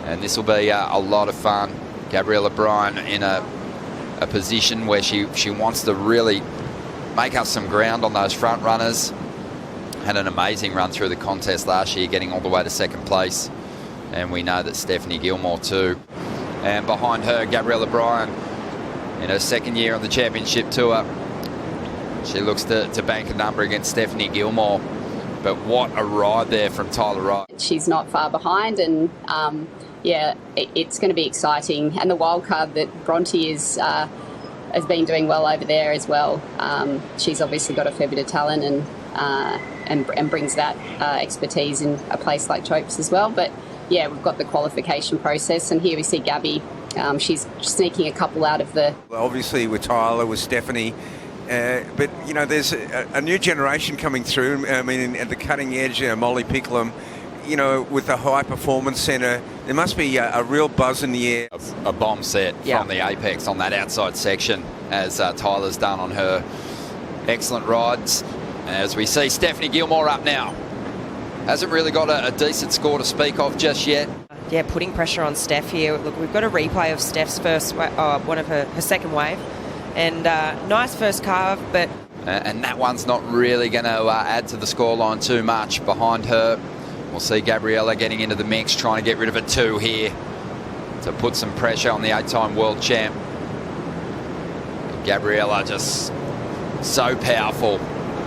And this will be a lot of fun. Gabriela Bryan in a position where she wants to really make up some ground on those front runners. Had an amazing run through the contest last year, getting all the way to second place. And we know that Stephanie Gilmore too. And behind her, Gabriela Bryan in her second year on the championship tour. She looks to bank a number against Stephanie Gilmore. But what a ride there from Tyler Wright. She's not far behind, and yeah, it's going to be exciting. And the wild card that Bronte has been doing well over there as well. She's obviously got a fair bit of talent and brings that expertise in a place like Chopes as well. But yeah, we've got the qualification process, and here we see Gabby. She's sneaking a couple out of the... Obviously with Tyler, with Stephanie, but, you know, there's a new generation coming through. I mean, at the cutting edge, Molly Picklum, you know, with the high performance centre, there must be a real buzz in the air. A bomb set from the apex on that outside section, as Tyler's done on her excellent rides. As we see Stephanie Gilmore up now. Hasn't really got a decent score to speak of just yet. Yeah, putting pressure on Steph here. Look, we've got a replay of Steph's first, one of her second wave. And nice first carve, but... And that one's not really going to add to the scoreline too much. Behind her, we'll see Gabriela getting into the mix, trying to get rid of a 2 here to put some pressure on the 8-time world champ. Gabriela just so powerful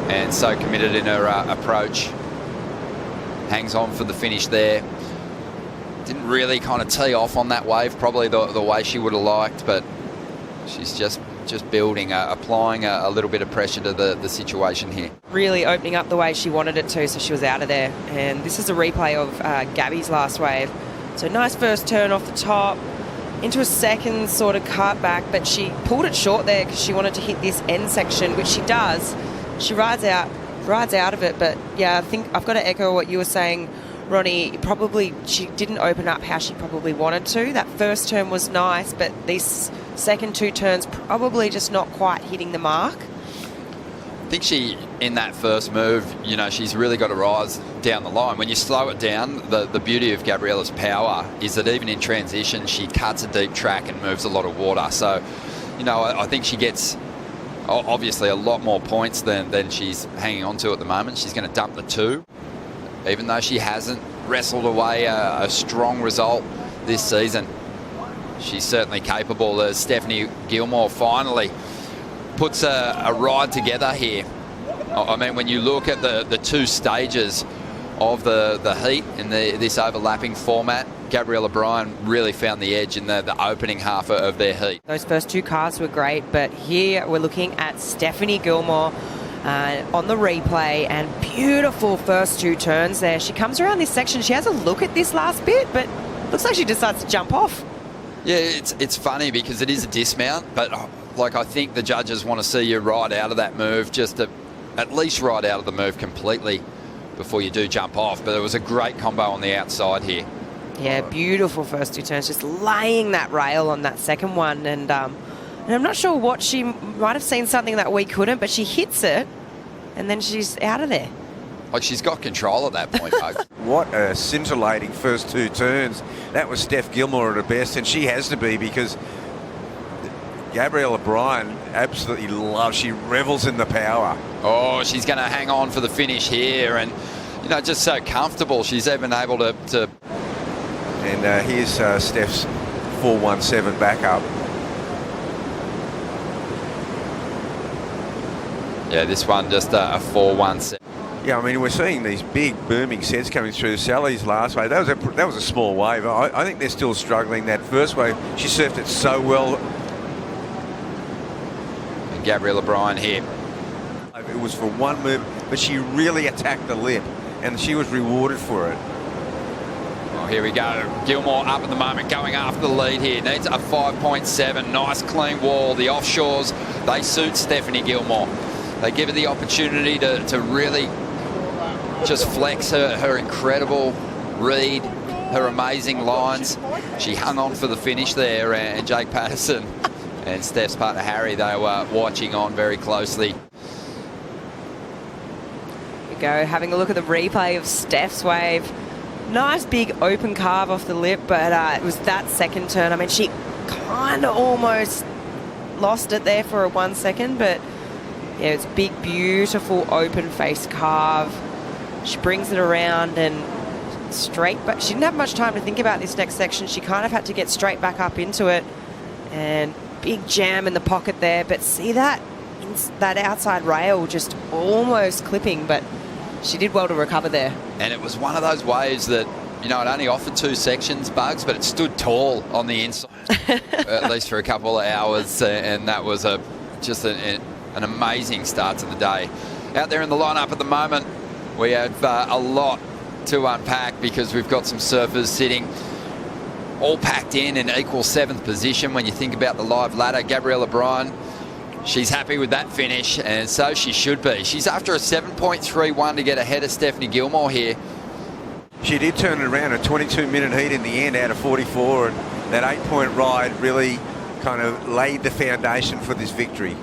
and so committed in her approach. Hangs on for the finish there. Didn't really kind of tee off on that wave, probably the way she would have liked, but she's just building, applying a little bit of pressure to the situation here. Really opening up the way she wanted it to, so she was out of there. And this is a replay of Gabby's last wave. So nice first turn off the top, into a second sort of cut back, but she pulled it short there because she wanted to hit this end section, which she does. She rides out of it, but yeah, I think I've got to echo what you were saying, Ronnie. Probably she didn't open up how she probably wanted to. That first turn was nice, but these second 2 turns probably just not quite hitting the mark. I think she, in that first move, you know, she's really got to rise down the line. When you slow it down, the beauty of Gabriela's power is that even in transition, she cuts a deep track and moves a lot of water. So, you know, I think she gets obviously a lot more points than she's hanging on to at the moment. She's going to dump the 2, even though she hasn't wrestled away a strong result this season. She's certainly capable, as Stephanie Gilmore finally puts a ride together here. I mean, when you look at the 2 stages of the heat in this overlapping format, Gabriela Bryan really found the edge in the opening half of their heat. Those first 2 cars were great, but here we're looking at Stephanie Gilmore on the replay, and beautiful first 2 turns there. She comes around this section, she has a look at this last bit, but looks like she decides to jump off. Yeah, it's funny because it is a dismount, but like I think the judges want to see you ride out of that move, just to at least ride out of the move completely before you do jump off. But it was a great combo on the outside here. Yeah, beautiful first 2 turns, just laying that rail on that second one. And I'm not sure what she might have seen something that we couldn't, but she hits it and then she's out of there. Like, she's got control at that point, folks. What a scintillating first 2 turns. That was Steph Gilmore at her best, and she has to be, because Gabriela Bryan absolutely loves, she revels in the power. Oh, she's going to hang on for the finish here, and, you know, just so comfortable. She's even able to... And here's Steph's 417 backup. Yeah, this one just a 417. Yeah, I mean, we're seeing these big booming sets coming through. Sally's last wave, that was a small wave. I think they're still struggling. That first wave, she surfed it so well. And Gabriela Bryan here. It was for one move, but she really attacked the lip, and she was rewarded for it. Oh, here we go. Gilmore up at the moment, going after the lead here. Needs a 5.7. Nice clean wall. The offshores, they suit Stephanie Gilmore. They give her the opportunity to really just flex her incredible read, her amazing lines. She hung on for the finish there, and Jake Patterson and Steph's partner Harry, they were watching on very closely. Here we go, having a look at the replay of Steph's wave. Nice big open carve off the lip, but it was that second turn. I mean, she kind of almost lost it there for a 1 second, but yeah, it's big, beautiful open face carve. She brings it around and straight, but she didn't have much time to think about this next section. She kind of had to get straight back up into it, and big jam in the pocket there. But see that outside rail just almost clipping, but she did well to recover there. And it was one of those waves that, you know, it only offered 2 sections, Bugs, but it stood tall on the inside, at least for a couple of hours, and that was just an amazing start to the day. Out there in the lineup at the moment, we have a lot to unpack because we've got some surfers sitting all packed in equal 7th position when you think about the live ladder. Gabriela Bryan, she's happy with that finish, and so she should be. She's after a 7.31 to get ahead of Stephanie Gilmore here. She did turn it around, a 22-minute heat in the end out of 44, and that 8-point ride really kind of laid the foundation for this victory.